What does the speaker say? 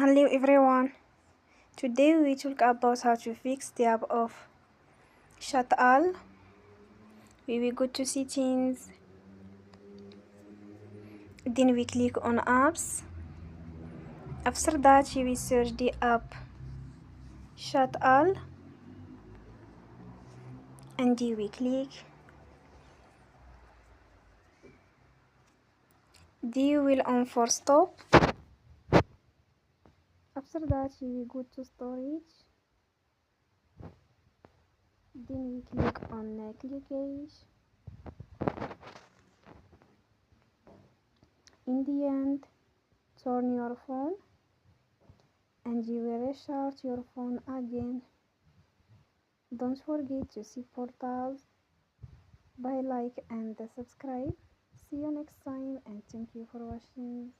Hello everyone. Today we talk about how to fix the app of Chat All. We will go to settings, then we click on apps. After that we will search the app Chat All and we click. Then we will on for stop. After that we will go to storage. Then we click on clickage. In the end, turn your phone and you will restart your phone again. Don't forget to support us by like and subscribe. See you next time and thank you for watching.